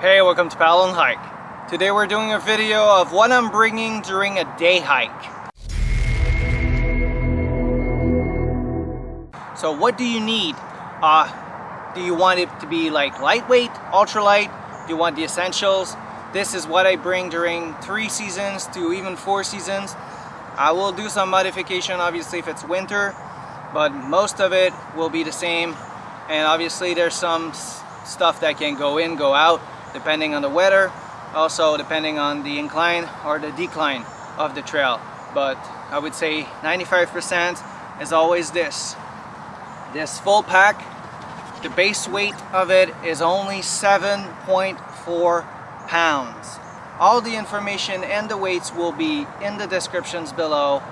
Hey, welcome to Talon Hike. Today we're doing a video of what I'm bringing during a day hike. So what do you need? Do you want it to be like lightweight, ultralight? Do you want the essentials? This is what I bring during 3 seasons to even 4 seasons. I will do some modification obviously if it's winter, but most of it will be the same. And obviously there's some stuff that can go in, go out, depending on the weather, also depending on the incline or the decline of the trail. But I would say 95% is always this full pack. The base weight of it is only 7.4 pounds. All the information and the weights will be in the descriptions below.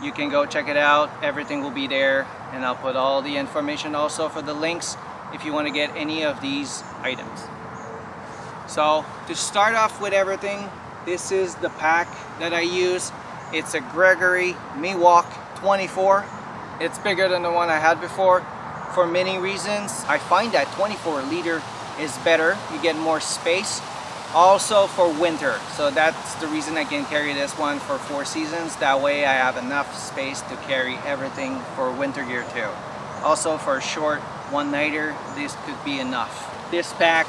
You can go check it out. Everything will be there, and I'll put all the information also for the links if you want to get any of these items. So to start off with everything, this is the pack that I use. It's a Gregory Miwok 24. It's bigger than the one I had before for many reasons. I find that 24 liter is better. You get more space. Also for winter, so that's the reason I can carry this one for 4 seasons. That way I have enough space to carry everything for winter gear too. Also for a short one-nighter, this could be enough. This pack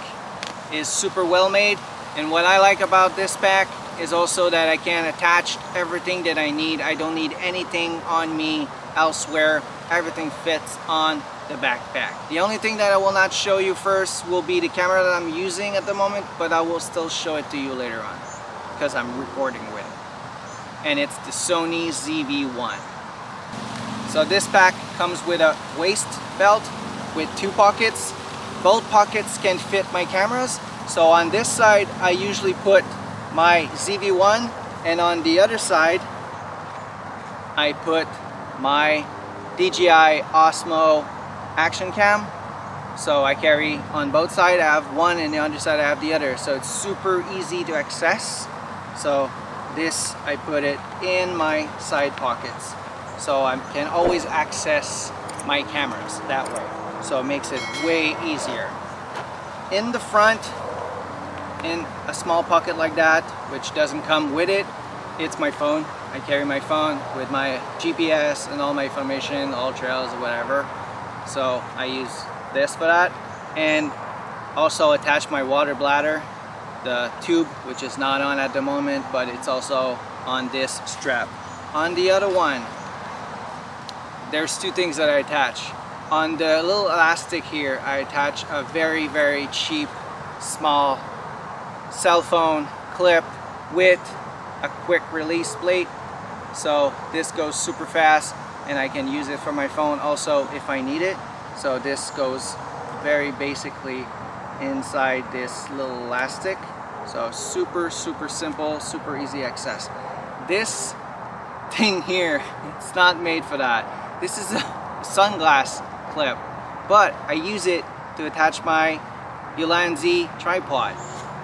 is super well made, and what I like about this pack is also that I can attach everything that I need. I don't need anything on me elsewhere. Everything fits on the backpack. The only thing that I will not show you first will be the camera that I'm using at the moment, but I will still show it to you later on because I'm recording with it. And it's the Sony ZV-1. So this pack comes with a waist belt with 2 pockets. Both pockets can fit my cameras. So on this side I usually put my ZV-1, and on the other side I put my DJI Osmo action cam. So I carry on both sides. I have one, and the other side I have the other, so it's super easy to access. So this, I put it in my side pockets, so I can always access my cameras that way. So it makes it way easier. In the front, in a small pocket like that, which doesn't come with it, it's my phone. I carry my phone with my GPS and all my information, all trails or whatever. So I use this for that, and also attach my water bladder, the tube, which is not on at the moment, but it's also on this strap. On the other one, there's 2 things that I attach. On the little elastic here, I attach a very, very cheap, small cell phone clip with a quick release plate. So this goes super fast, and I can use it for my phone also if I need it. So this goes very basically inside this little elastic. So super simple, super easy access. This thing here, it's not made for that. This is a sunglass clip, but I use it to attach my Ulanzi tripod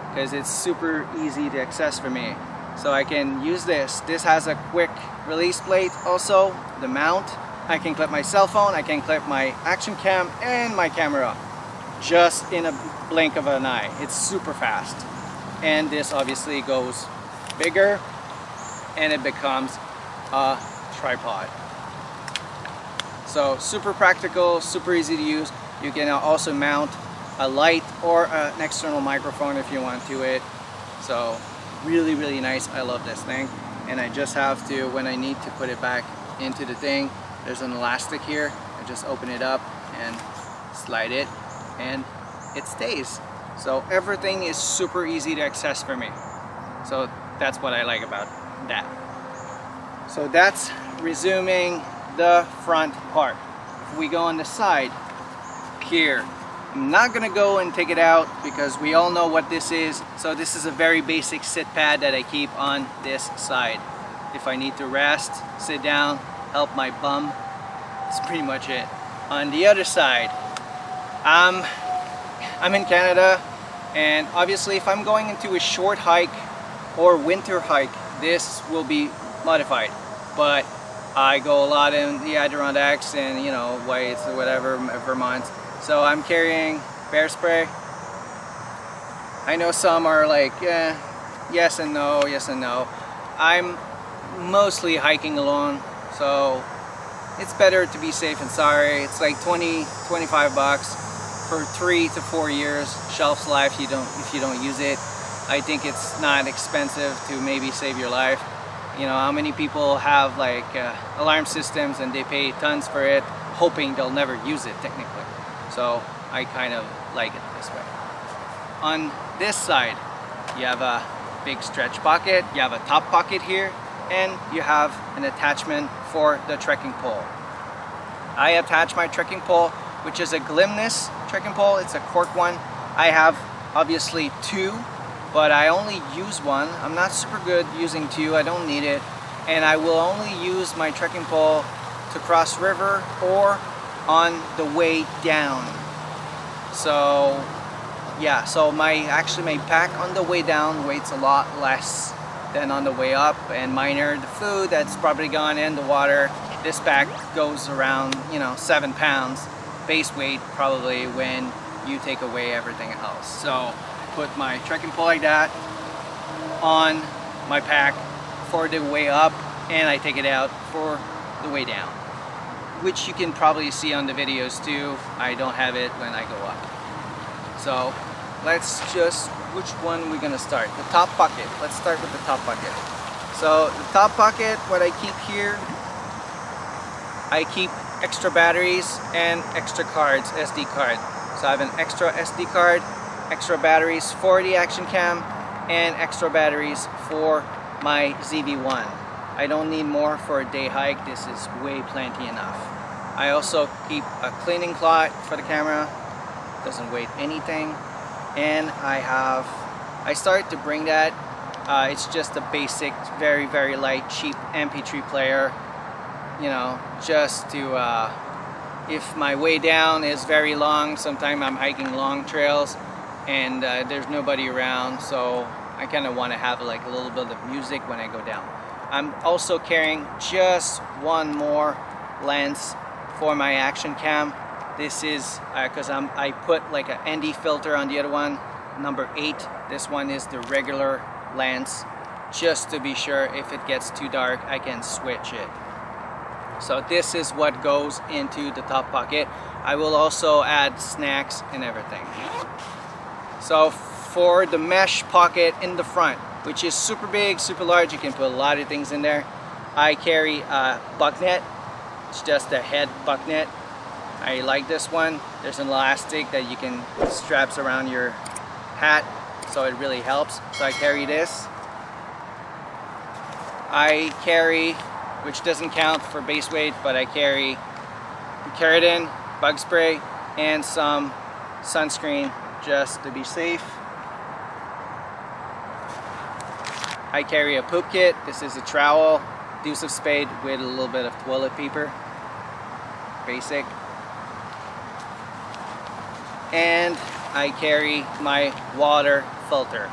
because it's super easy to access for me. So I can use this. This has a quick release plate also, the mount. I can clip my cell phone, I can clip my action cam and my camera just in a blink of an eye. It's super fast. And this obviously goes bigger and it becomes a tripod. So super practical, super easy to use. You can also mount a light or an external microphone if you want to it. So really nice. I love this thing, and I just have to, when I need to put it back into the thing, there's an elastic here. I just open it up and slide it, and it stays. So everything is super easy to access for me. So that's what I like about that. So that's resuming the front part. If we go on the side here, I'm not gonna go and take it out because we all know what this is. So this is a very basic sit pad that I keep on this side. If I need to rest, sit down, help my bum, that's pretty much it. On the other side, I'm in Canada, and obviously if I'm going into a short hike or winter hike, this will be modified. But I go a lot in the Adirondacks and, you know, Whites or whatever, Vermont. So I'm carrying bear spray, I know some are like, yes and no, yes and no. I'm mostly hiking alone, so it's better to be safe than sorry. It's like 20-25 bucks for 3 to 4 years shelf life if you don't use it. I think it's not expensive to maybe save your life. You know, how many people have like alarm systems and they pay tons for it, hoping they'll never use it technically. So I kind of like it this way. On this side, you have a big stretch pocket, you have a top pocket here, and you have an attachment for the trekking pole. I attach my trekking pole, which is a Glimness trekking pole. It's a cork one. I have obviously 2, but I only use 1. I'm not super good using 2. I don't need it, and I will only use my trekking pole to cross river or on the way down. So yeah, so my pack on the way down weighs a lot less than on the way up, and minor the food that's probably gone in the water. This bag goes around, you know, 7 pounds base weight probably when you take away everything else. So put my trekking pole like that on my pack for the way up, and I take it out for the way down, which you can probably see on the videos too. I don't have it when I go up. So let's just, which one we're gonna start? The top pocket. Let's start with the top pocket. So the top pocket, what I keep here, I keep extra batteries and extra cards, SD card. So I have an extra SD card, extra batteries for the action cam, and extra batteries for my ZV-1. I don't need more for a day hike. This is way plenty enough. I also keep a cleaning cloth for the camera. Doesn't weigh anything. And I started to bring that. It's just a basic, very, very light, cheap MP3 player. You know, just to, if my way down is very long, sometimes I'm hiking long trails and there's nobody around, so I kind of want to have like a little bit of music when I go down. I'm also carrying just one more lens for my action cam. This is because I put like an ND filter on the other one, number 8. This one is the regular lens, just to be sure if it gets too dark I can switch it. So this is what goes into the top pocket. I will also add snacks and everything. So for the mesh pocket in the front, which is super big, super large, you can put a lot of things in there. I carry a bug net. It's just a head bug net. I like this one. There's an elastic that you can straps around your hat, so it really helps. So I carry this. I carry, which doesn't count for base weight, but I carry keratin, bug spray, and some sunscreen just to be safe. I carry a poop kit. This is a trowel, deuce of spade with a little bit of toilet paper. Basic. And I carry my water filter.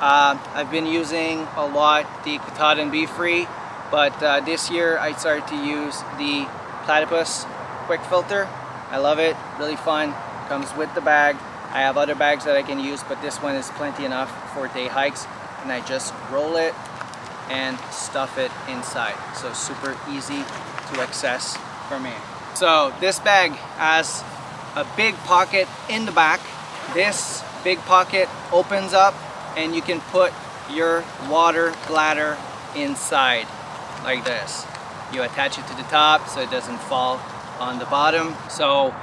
I've been using a lot the Katahdin Be Free, but this year I started to use the Platypus quick filter. I love it, really fun, comes with the bag. I have other bags that I can use, but this one is plenty enough for day hikes, and I just roll it and stuff it inside. So super easy to access for me. So this bag has a big pocket in the back. This big pocket opens up and you can put your water bladder inside like this. You attach it to the top so it doesn't fall on the bottom. So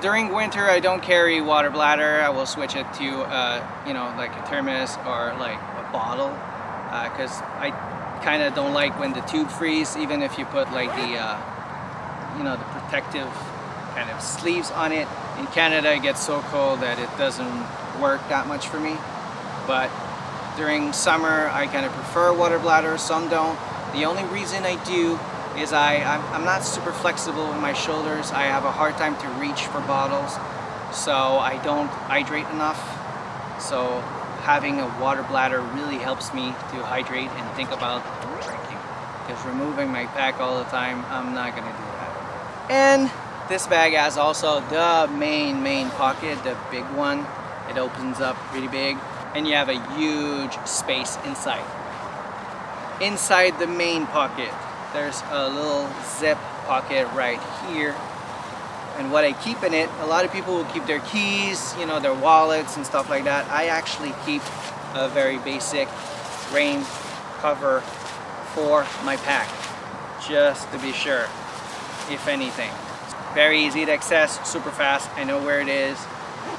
during winter I don't carry water bladder. I will switch it to you know, like a thermos or like a bottle, because I kind of don't like when the tube freeze, even if you put like the you know, the protective kind of sleeves on it. In Canada it gets so cold that it doesn't work that much for me, but during summer I kind of prefer water bladder. Some don't. The only reason I do is I'm not super flexible with my shoulders. I have a hard time to reach for bottles, so I don't hydrate enough. So having a water bladder really helps me to hydrate and think about drinking, because removing my pack all the time, I'm not gonna do that. And this bag has also the main pocket, the big one. It opens up pretty big. and you have a huge space inside. Inside the main pocket, there's a little zip pocket right here. And what I keep in it, a lot of people will keep their keys, you know, their wallets and stuff like that. I actually keep a very basic rain cover for my pack, just to be sure, if anything. Very easy to access, super fast. I know where it is.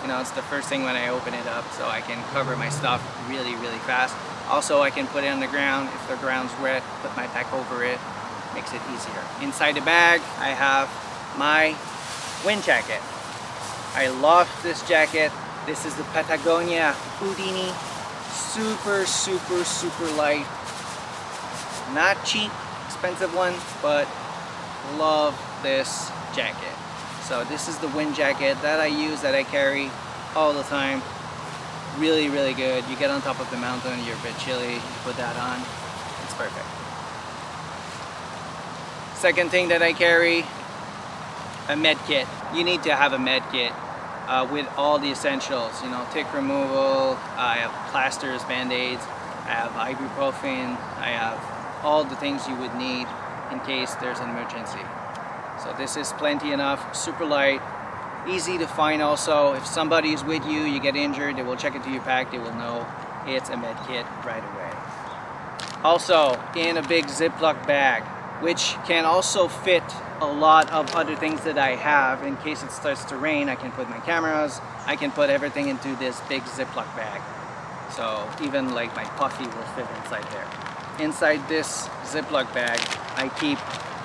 You know, it's the first thing when I open it up, so I can cover my stuff really, really fast. Also, I can put it on the ground. If the ground's wet, put my pack over it. Makes it easier. Inside the bag, I have my wind jacket. I love this jacket. This is the Patagonia Houdini. Super, super, super light. Not cheap, expensive one, but love this jacket. So this is the wind jacket that I use, that I carry all the time. Really, really good. You get on top of the mountain, you're a bit chilly, you put that on, it's perfect. Second thing that I carry, a med kit. You need to have a med kit with all the essentials, you know, tick removal, I have plasters, band-aids, I have ibuprofen, I have all the things you would need in case there's an emergency. So this is plenty enough, super light, easy to find also. If somebody is with you, you get injured, they will check into your pack, they will know it's a med kit right away. Also, in a big Ziploc bag, which can also fit a lot of other things that I have. In case it starts to rain, I can put my cameras, I can put everything into this big Ziploc bag. So even like my puffy will fit inside there. Inside this Ziploc bag, I keep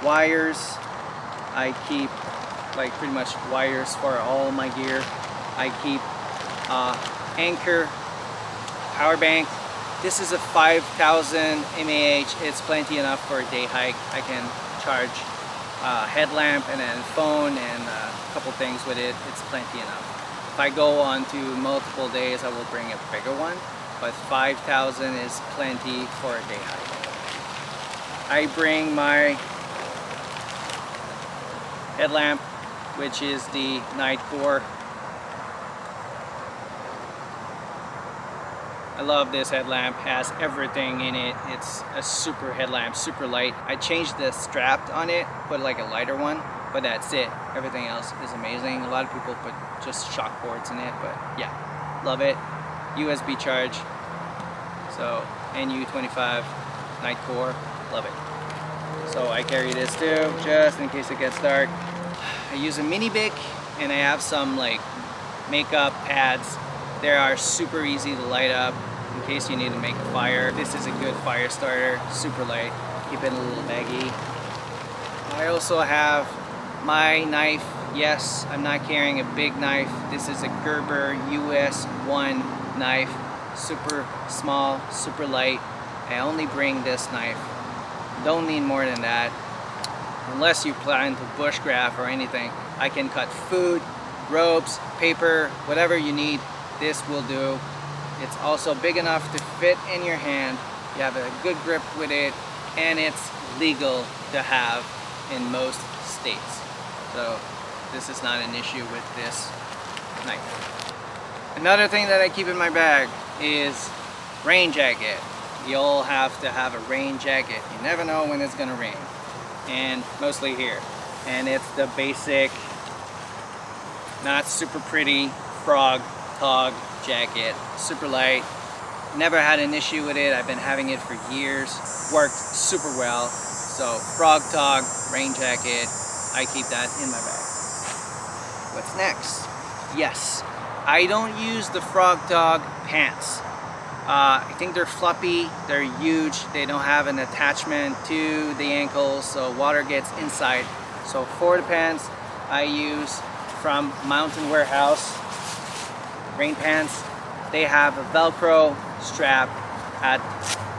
wires, I keep like pretty much wires for all my gear. I keep anchor, power bank. This is a 5000 mAh. It's plenty enough for a day hike. I can charge a headlamp and then phone and a couple things with it. It's plenty enough. If I go on to multiple days, I will bring a bigger one, but 5000 is plenty for a day hike. I bring my headlamp, which is the night core. I love this headlamp, has everything in it. It's a super headlamp, super light. I changed the strap on it, put like a lighter one, but that's it. Everything else is amazing. A lot of people put just shock cords in it, but yeah, love it. USB charge, so NU25 night core, love it. So I carry this too, just in case it gets dark. I use a mini Bic, and I have some like makeup pads. They are super easy to light up in case you need to make a fire. This is a good fire starter, super light. Keep it a little baggy. I also have my knife. Yes, I'm not carrying a big knife. This is a Gerber US 1 knife. Super small, super light. I only bring this knife. Don't need more than that. Unless you plan to bushcraft or anything. I can cut food, ropes, paper, whatever you need. This will do. It's also big enough to fit in your hand. You have a good grip with it, and it's legal to have in most states. So this is not an issue with this knife. Another thing that I keep in my bag is rain jacket. You'll have to have a rain jacket. You never know when it's gonna rain, and mostly here. And it's the basic, not super pretty frog tog jacket, super light. Never had an issue with it. I've been having it for years. Worked super well. So frog tog rain jacket, I keep that in my bag. What's next? Yes, I don't use the frog tog pants. I think they're floppy, they're huge, they don't have an attachment to the ankles, so water gets inside. So for the pants, I use from Mountain Warehouse rain pants. They have a Velcro strap at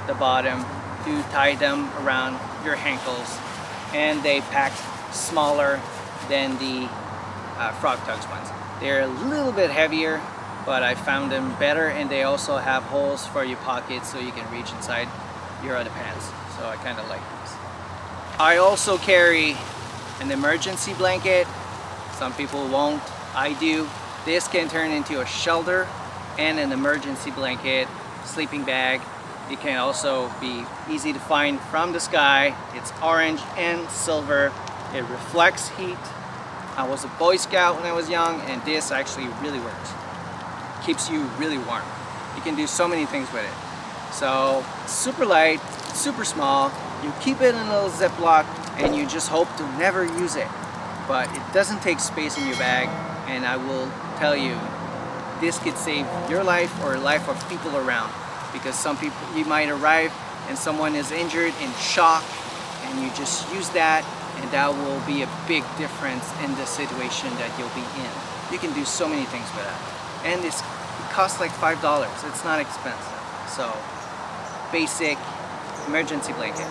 the bottom to tie them around your ankles, and they pack smaller than the Frog Tugs ones. They're a little bit heavier, but I found them better, and they also have holes for your pockets so you can reach inside your other pants. So I kind of like these. I also carry an emergency blanket. Some people won't. I do. This can turn into a shelter and an emergency blanket, sleeping bag. It can also be easy to find from the sky. It's orange and silver. It reflects heat. I was a Boy Scout when I was young, and this actually really works. Keeps you really warm. You can do so many things with it. So super light, super small. You keep it in a little Ziploc, and you just hope to never use it. But it doesn't take space in your bag, and I will tell you, this could save your life or life of people around. Because some people, you might arrive and someone is injured, in shock, and you just use that, and that will be a big difference in the situation that you'll be in. You can do so many things with that. And it costs like $5. It's not expensive. So, basic emergency blanket.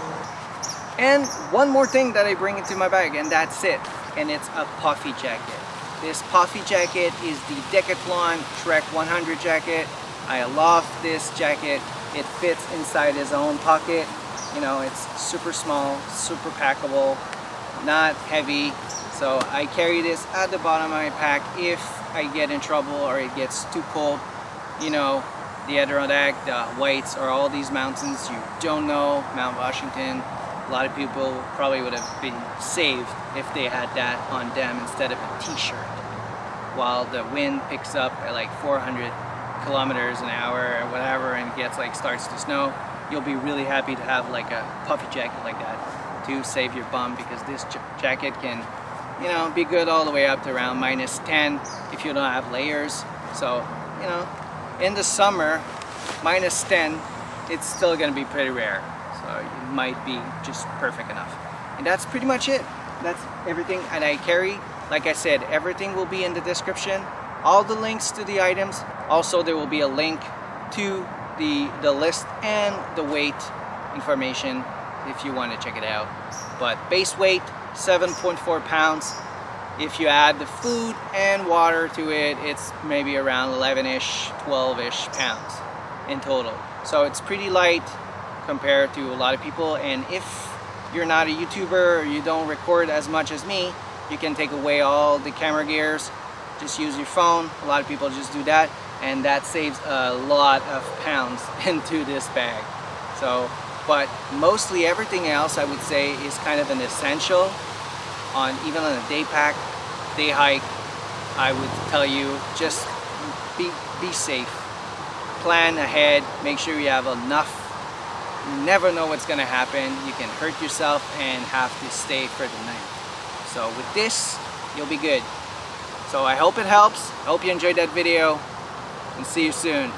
And one more thing that I bring into my bag, and that's it. And it's a puffy jacket. This puffy jacket is the Decathlon Trek 100 jacket. I love this jacket. It fits inside his own pocket. You know, it's super small, super packable, not heavy. So I carry this at the bottom of my pack if I get in trouble or it gets too cold. You know, the Adirondack, the Whites, or all these mountains you don't know, Mount Washington. A lot of people probably would have been saved if they had that on them instead of a t-shirt. While the wind picks up at like 400 kilometers an hour or whatever, and gets like starts to snow, you'll be really happy to have like a puffy jacket like that to save your bum, because this jacket can, you know, be good all the way up to around -10 if you don't have layers. So, you know, in the summer, -10, it's still gonna be pretty rare. So it might be just perfect enough. And that's pretty much it. That's everything that I carry. Like I said, everything will be in the description. All the links to the items. Also, there will be a link to the list and the weight information if you want to check it out. But base weight, 7.4 pounds. If you add the food and water to it, it's maybe around 11-ish, 12-ish pounds in total. So it's pretty light compared to a lot of people. And if you're not a YouTuber or you don't record as much as me, you can take away all the camera gears. Just use your phone. A lot of people just do that, and that saves a lot of pounds into this bag. So, but mostly everything else I would say is kind of an essential even on a day pack, day hike. I would tell you, just be safe. Plan ahead, make sure you have enough. You never know what's gonna happen. You can hurt yourself and have to stay for the night. So with this, you'll be good. So I hope it helps. I hope you enjoyed that video, and see you soon.